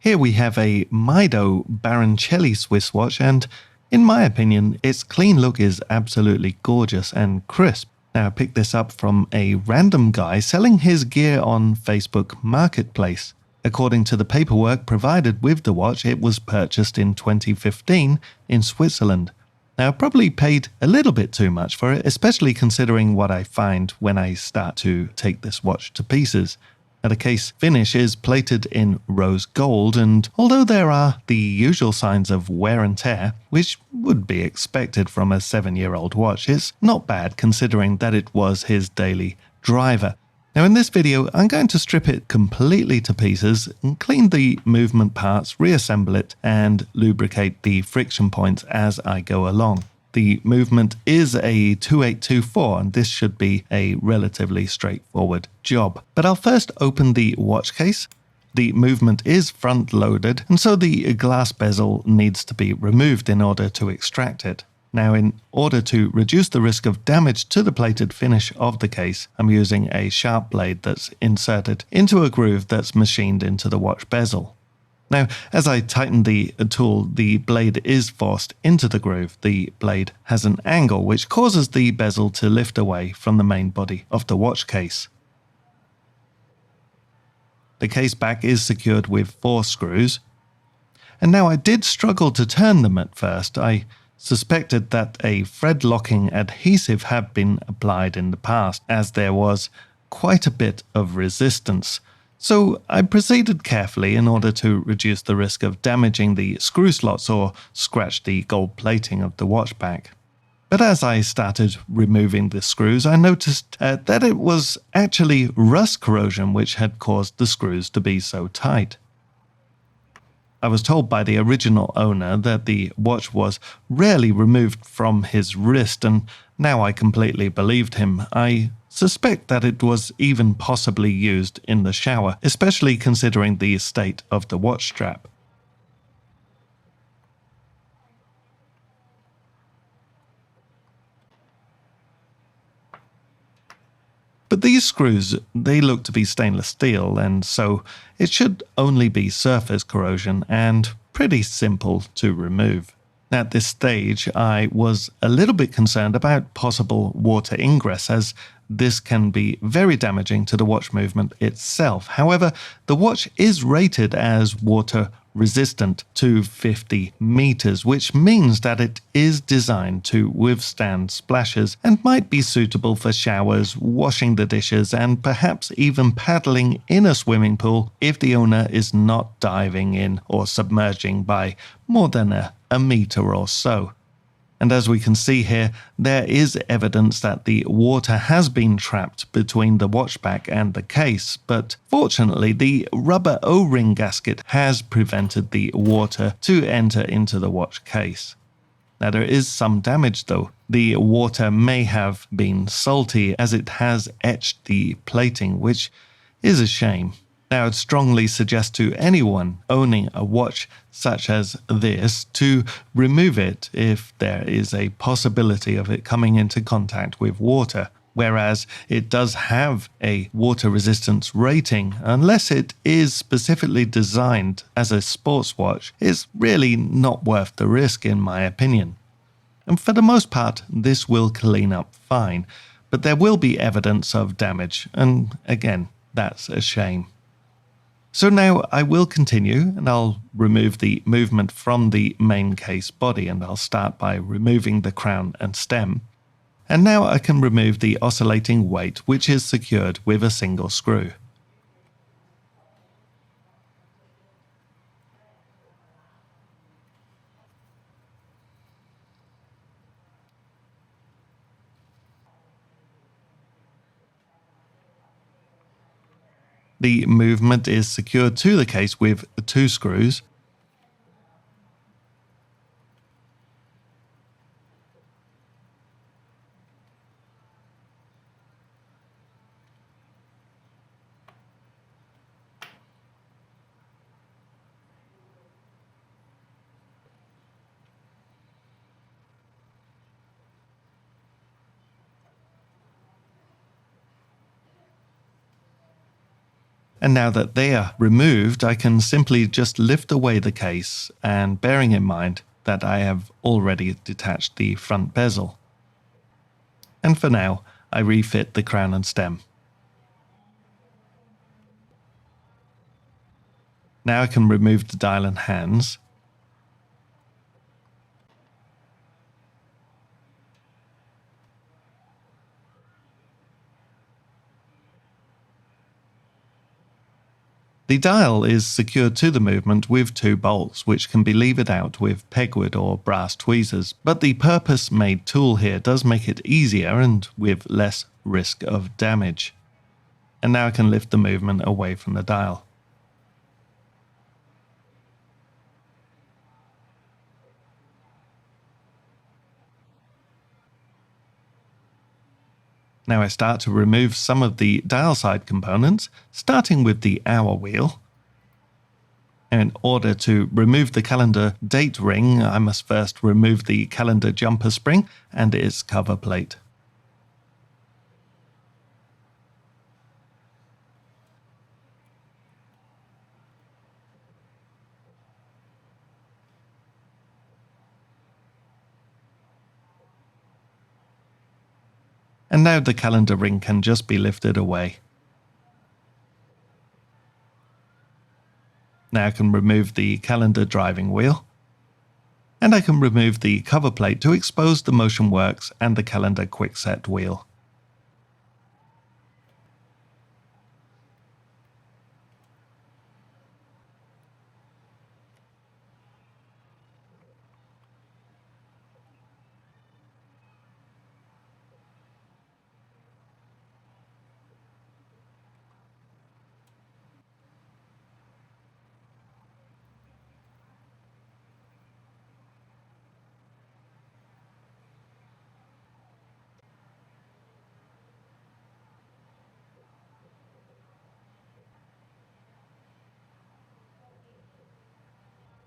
Here we have a Mido Baroncelli Swiss watch, and in my opinion, its clean look is absolutely gorgeous and crisp. Now, I picked this up from a random guy selling his gear on Facebook Marketplace. According to the paperwork provided with the watch, it was purchased in 2015 in Switzerland. Now, I probably paid a little bit too much for it, especially considering what I find when I start to take this watch to pieces. Now, the case finish is plated in rose gold, and although there are the usual signs of wear and tear, which would be expected from a 7-year-old watch, it's not bad considering that it was his daily driver. Now, in this video, I'm going to strip it completely to pieces and clean the movement parts, reassemble it, and lubricate the friction points as I go along. The movement is a 2824, and this should be a relatively straightforward job. But I'll first open the watch case. The movement is front-loaded, and so the glass bezel needs to be removed in order to extract it. Now, in order to reduce the risk of damage to the plated finish of the case, I'm using a sharp blade that's inserted into a groove that's machined into the watch bezel. Now, as I tighten the tool, the blade is forced into the groove. The blade has an angle which causes the bezel to lift away from the main body of the watch case. The case back is secured with 4 screws. And now I did struggle to turn them at first. I suspected that a thread-locking adhesive had been applied in the past, as there was quite a bit of resistance. So I proceeded carefully in order to reduce the risk of damaging the screw slots or scratch the gold plating of the watch back. But as I started removing the screws, I noticed that it was actually rust corrosion which had caused the screws to be so tight. I was told by the original owner that the watch was rarely removed from his wrist, and now I completely believed him. I suspect that it was even possibly used in the shower, especially considering the state of the watch strap. But these screws, they look to be stainless steel, and so it should only be surface corrosion and pretty simple to remove. At this stage, I was a little bit concerned about possible water ingress, as this can be very damaging to the watch movement itself. However, the watch is rated as water resistant to 50 meters, which means that it is designed to withstand splashes and might be suitable for showers, washing the dishes, and perhaps even paddling in a swimming pool if the owner is not diving in or submerging by more than a meter or so. And as we can see here, there is evidence that the water has been trapped between the watch back and the case, but fortunately the rubber O-ring gasket has prevented the water to enter into the watch case. Now, there is some damage though. The water may have been salty as it has etched the plating, which is a shame. Now, I'd strongly suggest to anyone owning a watch such as this to remove it if there is a possibility of it coming into contact with water, whereas it does have a water resistance rating. Unless it is specifically designed as a sports watch, it's really not worth the risk in my opinion. And for the most part, this will clean up fine, but there will be evidence of damage, and again, that's a shame. So now I will continue, and I'll remove the movement from the main case body, and I'll start by removing the crown and stem. And now I can remove the oscillating weight, which is secured with a single screw. The movement is secured to the case with 2 screws. And now that they are removed, I can simply just lift away the case, and bearing in mind that I have already detached the front bezel. And for now, I refit the crown and stem. Now I can remove the dial and hands. The dial is secured to the movement with 2 bolts, which can be levered out with pegwood or brass tweezers, but the purpose-made tool here does make it easier and with less risk of damage. And now I can lift the movement away from the dial. Now I start to remove some of the dial side components, starting with the hour wheel. In order to remove the calendar date ring, I must first remove the calendar jumper spring and its cover plate. And now the calendar ring can just be lifted away. Now I can remove the calendar driving wheel. And I can remove the cover plate to expose the motion works and the calendar quickset wheel.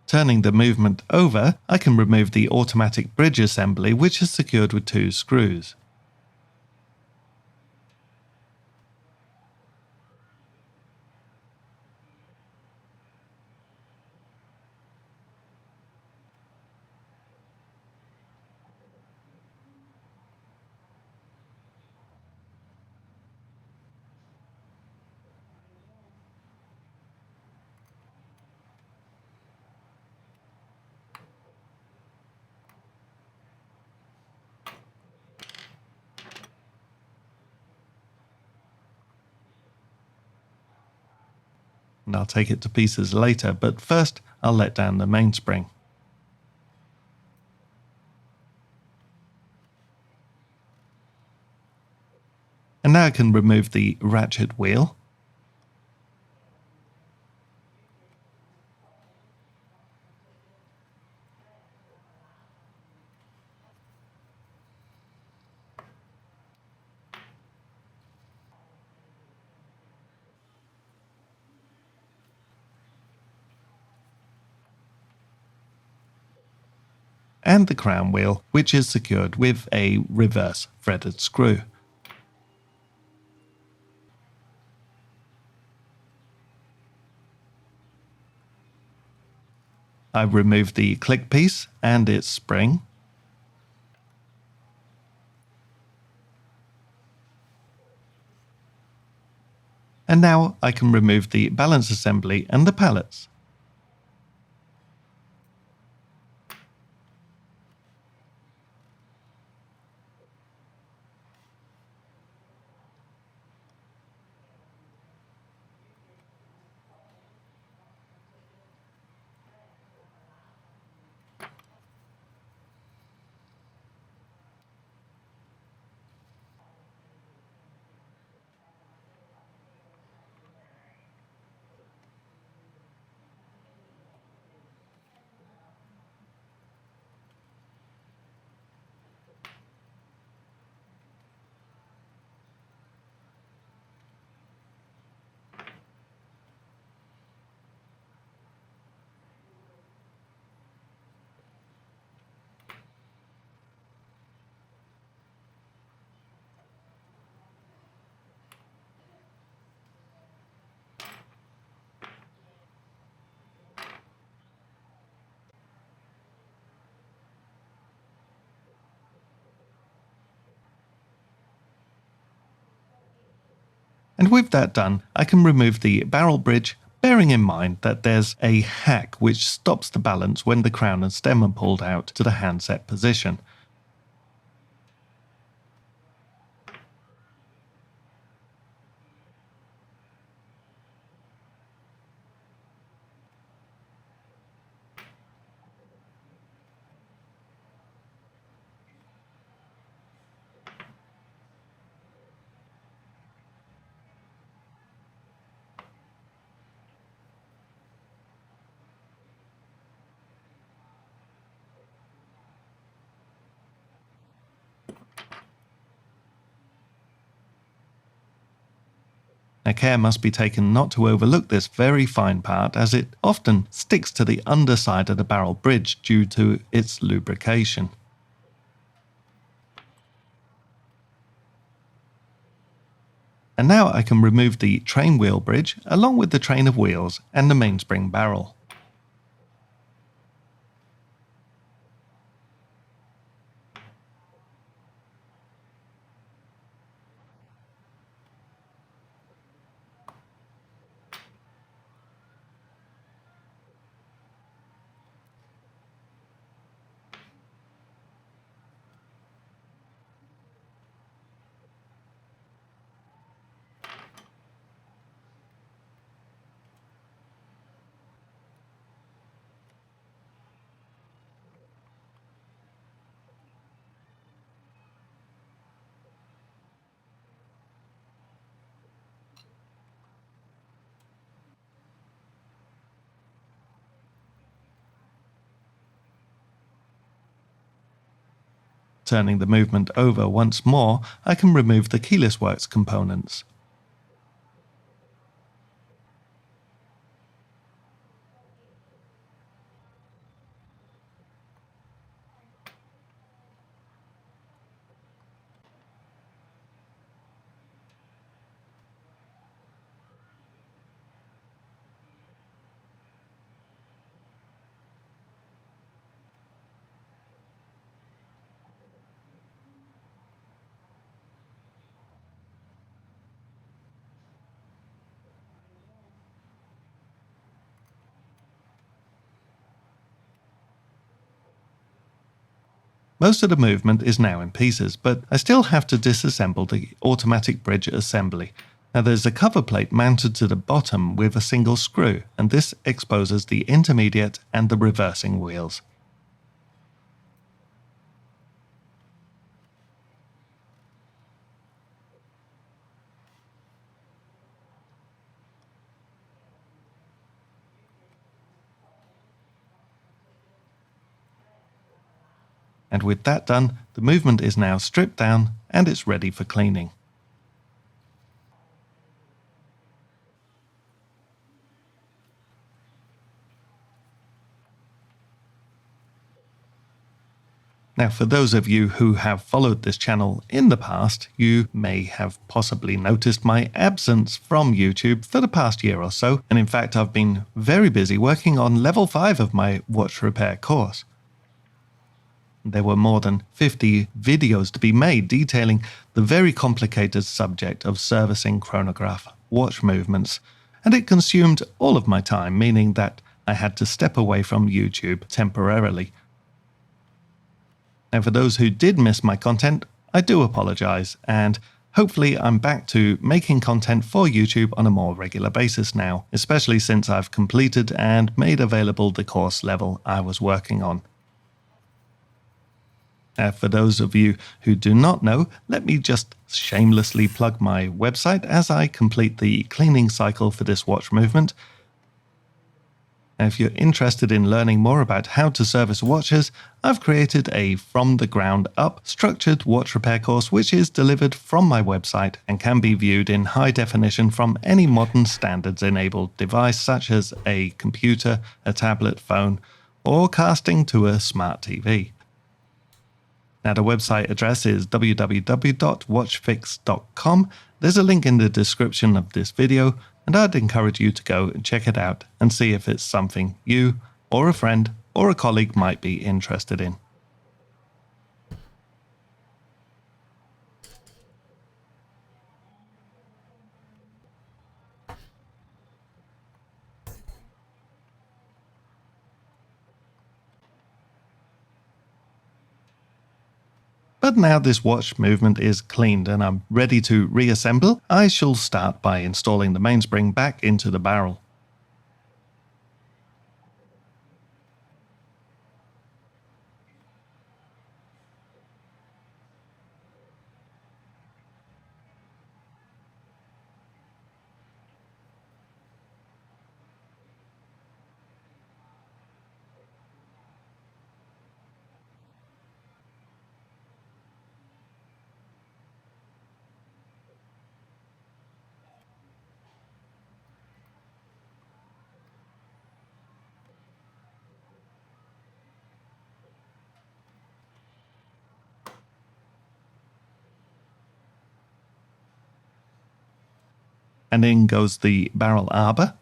Turning the movement over, I can remove the automatic bridge assembly, which is secured with 2 screws. And I'll take it to pieces later, but first I'll let down the mainspring. And now I can remove the ratchet wheel. And the crown wheel, which is secured with a reverse threaded screw. I've removed the click piece and its spring. And now I can remove the balance assembly and the pallets. And with that done, I can remove the barrel bridge, bearing in mind that there's a hack which stops the balance when the crown and stem are pulled out to the handset position. Now, care must be taken not to overlook this very fine part, as it often sticks to the underside of the barrel bridge due to its lubrication. And now I can remove the train wheel bridge along with the train of wheels and the mainspring barrel. Turning the movement over once more, I can remove the keyless works components. Most of the movement is now in pieces, but I still have to disassemble the automatic bridge assembly. Now there's a cover plate mounted to the bottom with a single screw, and this exposes the intermediate and the reversing wheels. And with that done, the movement is now stripped down and it's ready for cleaning. Now, for those of you who have followed this channel in the past, you may have possibly noticed my absence from YouTube for the past year or so, and in fact I've been very busy working on level 5 of my watch repair course. There were more than 50 videos to be made detailing the very complicated subject of servicing chronograph watch movements, and it consumed all of my time, meaning that I had to step away from YouTube temporarily. Now, for those who did miss my content, I do apologize, and hopefully I'm back to making content for YouTube on a more regular basis now, especially since I've completed and made available the course level I was working on. For those of you who do not know, let me just shamelessly plug my website as I complete the cleaning cycle for this watch movement. If you're interested in learning more about how to service watches, I've created a from the ground up structured watch repair course which is delivered from my website and can be viewed in high definition from any modern standards enabled device such as a computer, a tablet, phone, or casting to a smart TV. Now the website address is www.watchfix.com. There's a link in the description of this video, and I'd encourage you to go and check it out and see if it's something you or a friend or a colleague might be interested in. But now this watch movement is cleaned and I'm ready to reassemble, I shall start by installing the mainspring back into the barrel. And in goes the barrel arbor.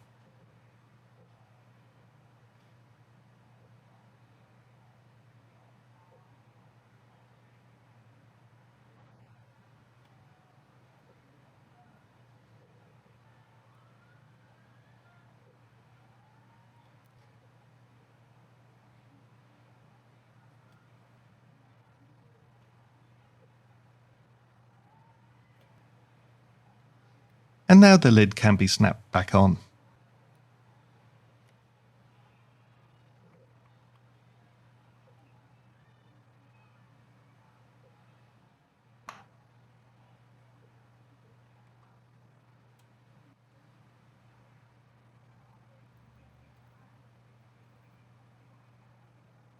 And now the lid can be snapped back on.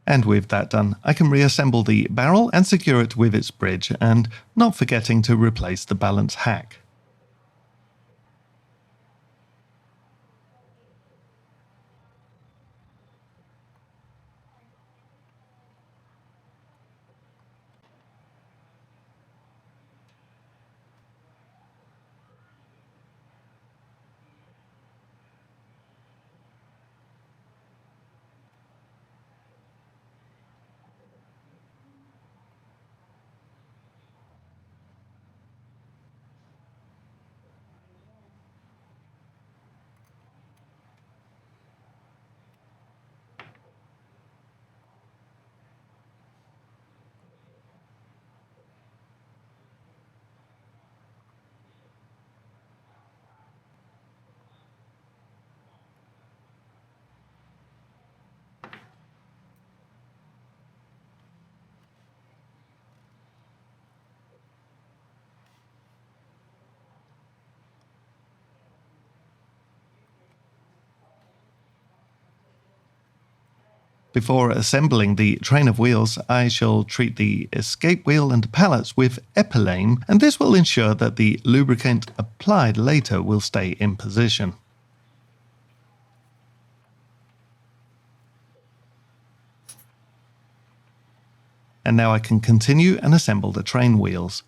And with that done, I can reassemble the barrel and secure it with its bridge, and not forgetting to replace the balance hack. Before assembling the train of wheels, I shall treat the escape wheel and pallets with epilame, and this will ensure that the lubricant applied later will stay in position. And now I can continue and assemble the train wheels.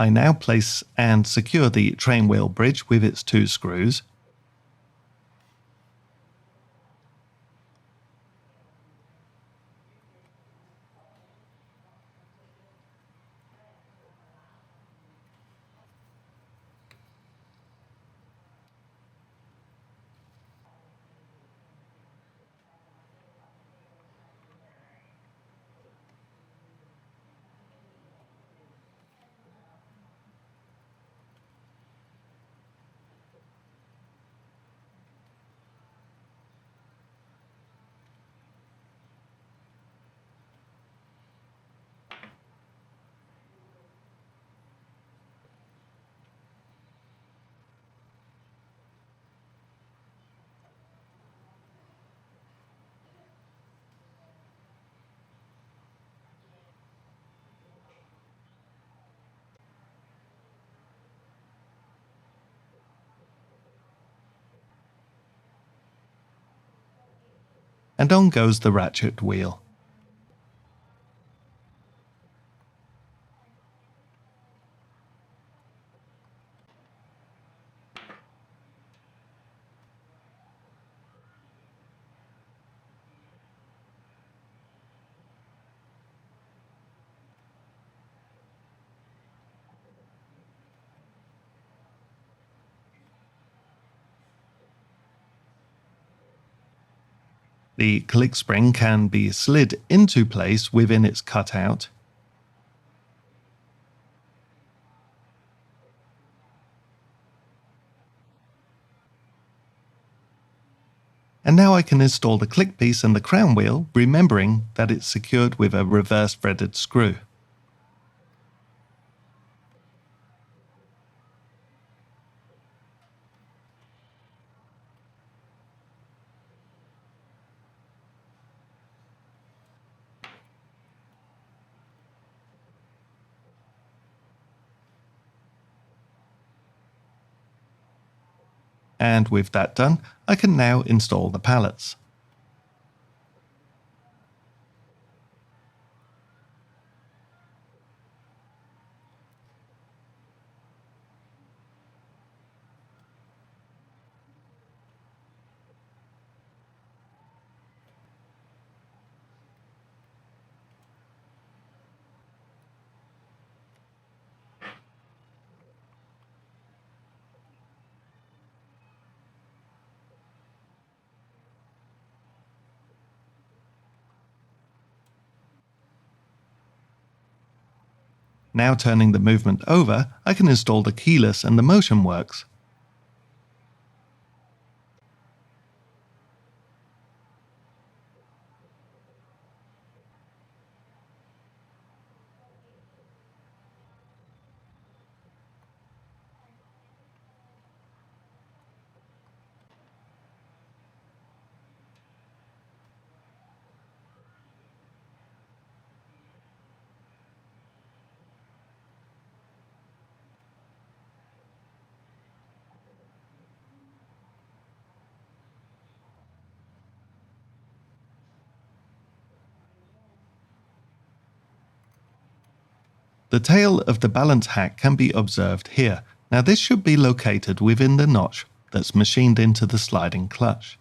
I now place and secure the train wheel bridge with its 2 screws. And on goes the ratchet wheel. The click spring can be slid into place within its cutout. And now I can install the click piece and the crown wheel, remembering that it's secured with a reverse threaded screw. And with that done, I can now install the pallets. Now turning the movement over, I can install the keyless and the motion works. The tail of the balance hack can be observed here. Now this should be located within the notch that's machined into the sliding clutch.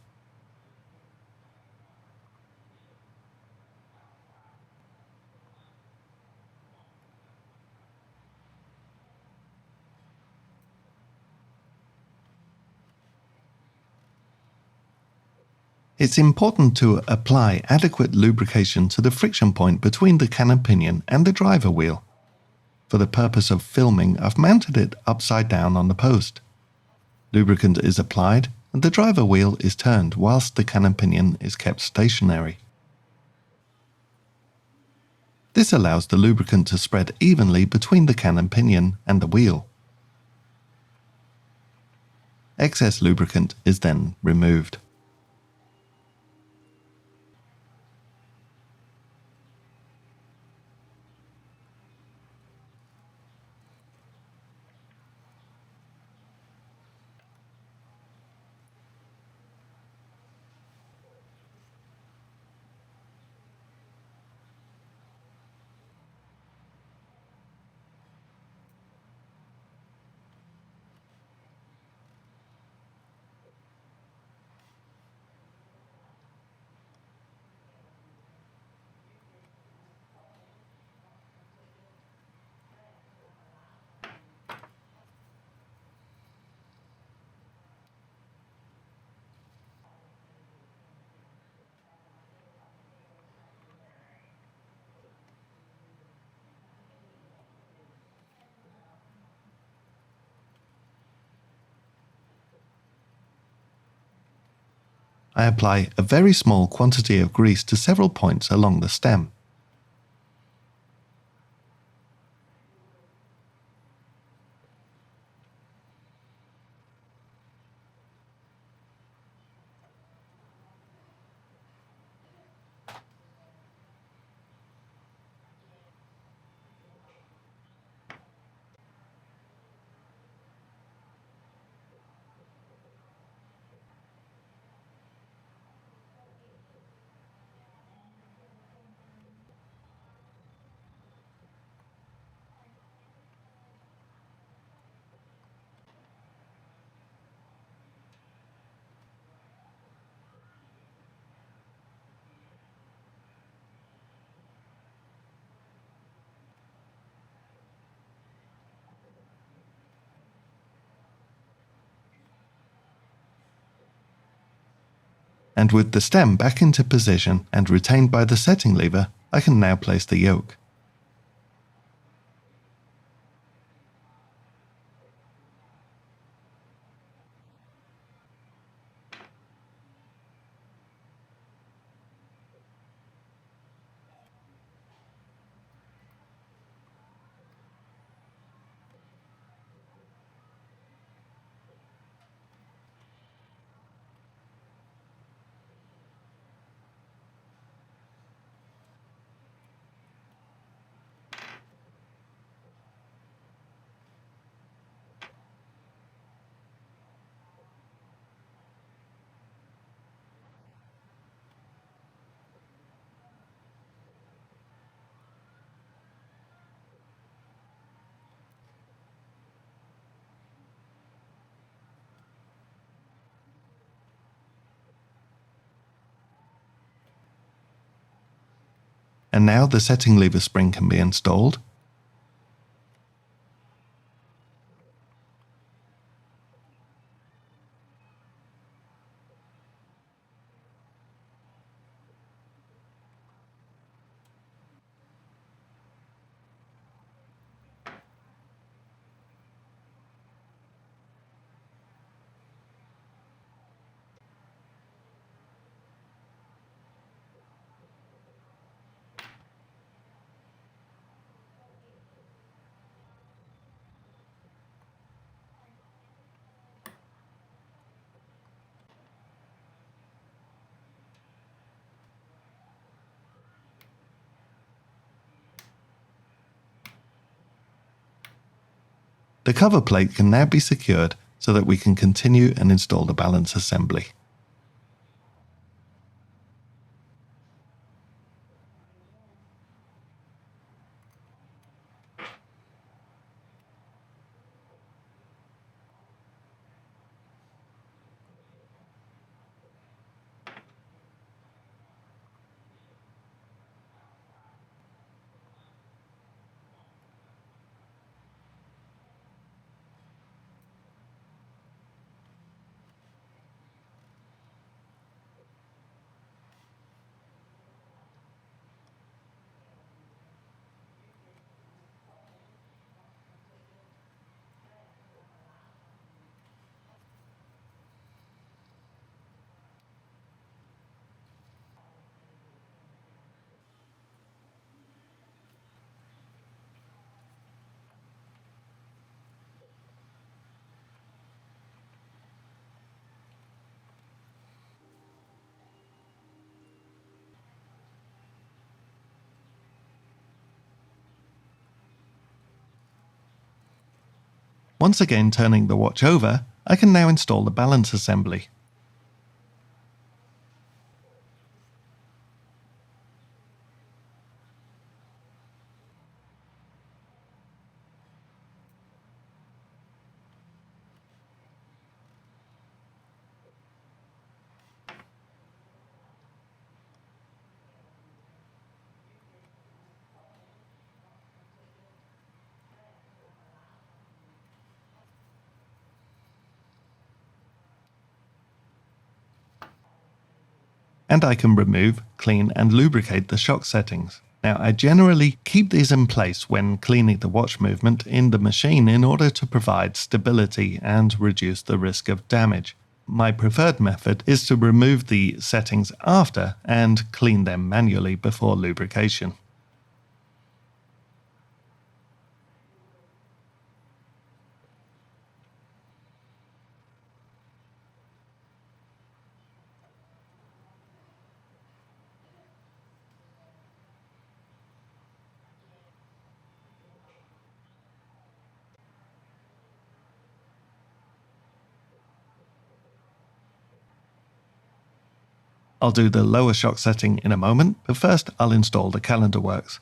It's important to apply adequate lubrication to the friction point between the cannon pinion and the driver wheel. For the purpose of filming, I've mounted it upside down on the post. Lubricant is applied and the driver wheel is turned whilst the cannon pinion is kept stationary. This allows the lubricant to spread evenly between the cannon pinion and the wheel. Excess lubricant is then removed. I apply a very small quantity of grease to several points along the stem. And with the stem back into position and retained by the setting lever, I can now place the yoke. And now the setting lever spring can be installed. The cover plate can now be secured so that we can continue and install the balance assembly. Once again turning the watch over, I can now install the balance assembly. And I can remove, clean and lubricate the shock settings. Now I generally keep these in place when cleaning the watch movement in the machine in order to provide stability and reduce the risk of damage. My preferred method is to remove the settings after and clean them manually before lubrication. I'll do the lower shock setting in a moment, but first I'll install the calendar works.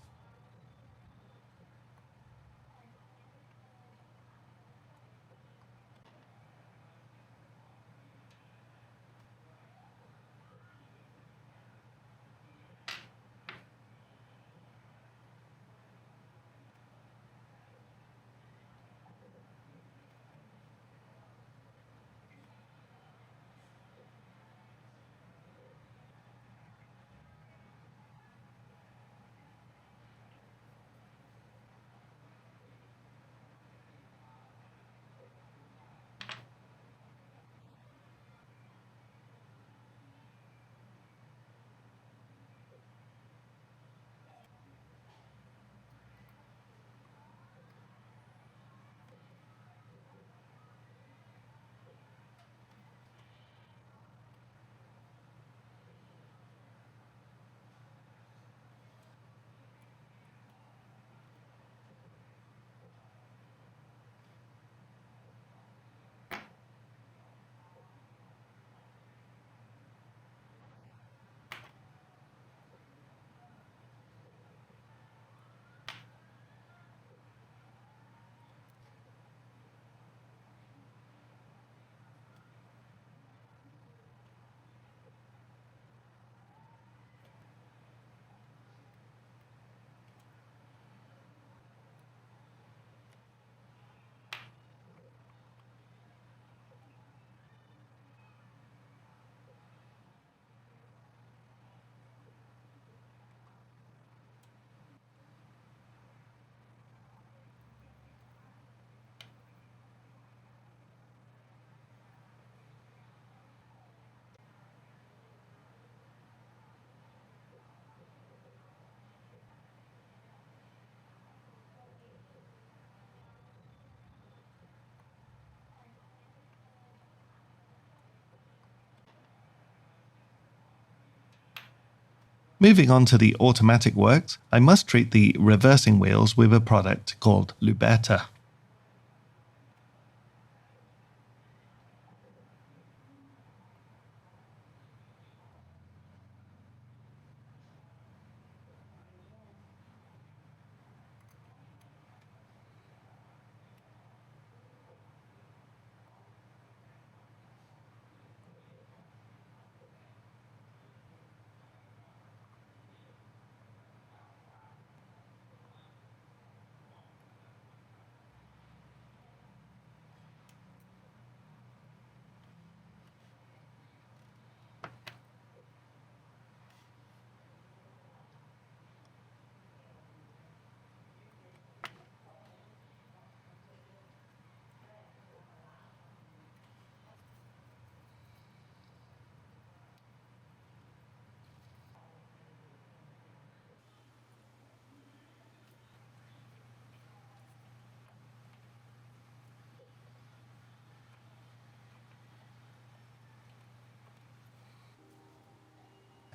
Moving on to the automatic works, I must treat the reversing wheels with a product called Lubetta.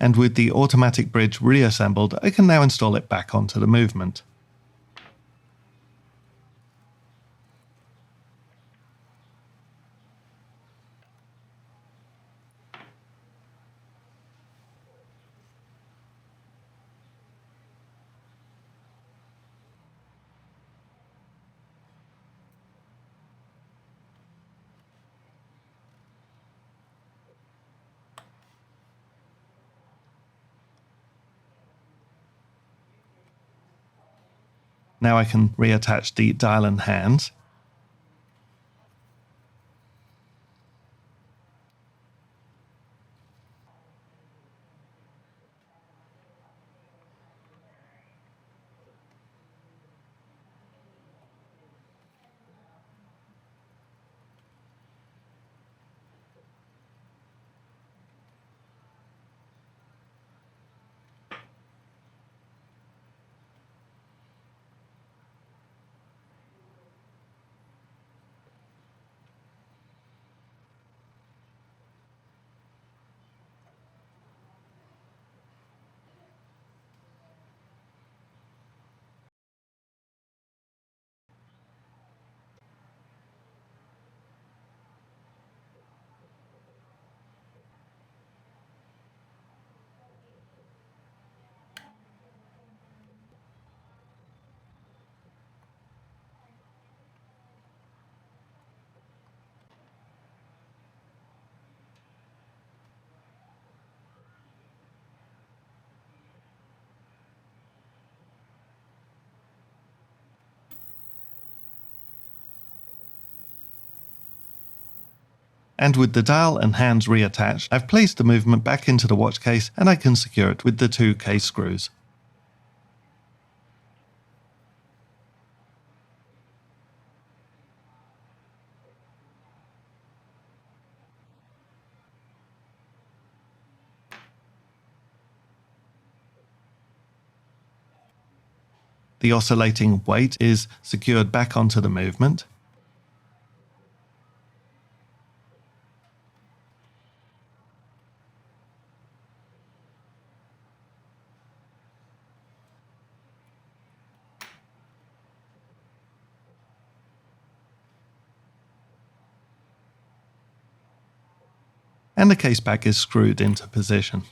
And with the automatic bridge reassembled, I can now install it back onto the movement. Now I can reattach the dial and hands. And with the dial and hands reattached, I've placed the movement back into the watch case and I can secure it with the two case screws. The oscillating weight is secured back onto the movement. And the case back is screwed into position.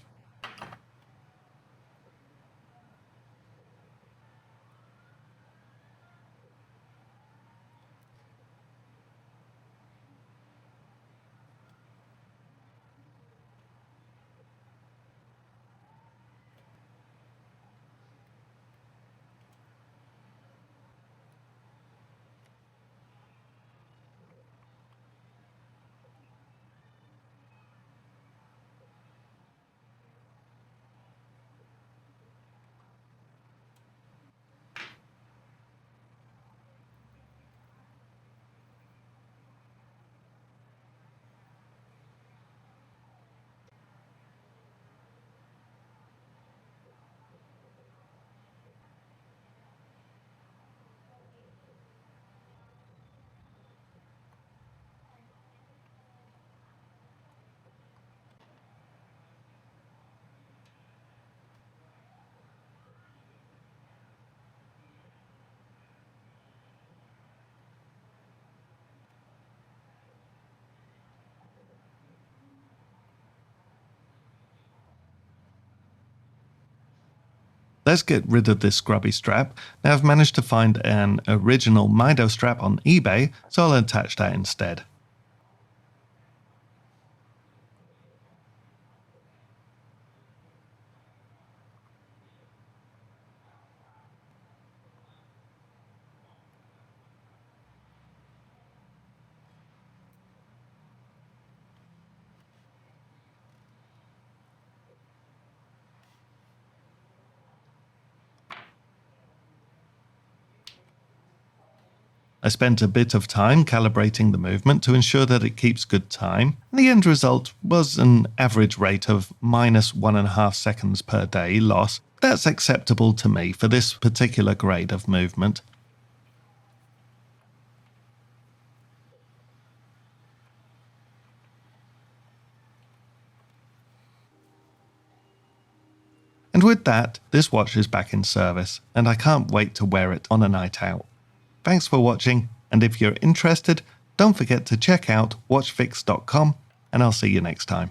Let's get rid of this scrubby strap. Now I've managed to find an original Mido strap on eBay, so I'll attach that instead. I spent a bit of time calibrating the movement to ensure that it keeps good time, and the end result was an average rate of minus 1.5 seconds per day loss. That's acceptable to me for this particular grade of movement. And with that, this watch is back in service, and I can't wait to wear it on a night out. Thanks for watching, and if you're interested, don't forget to check out watchfix.com, and I'll see you next time.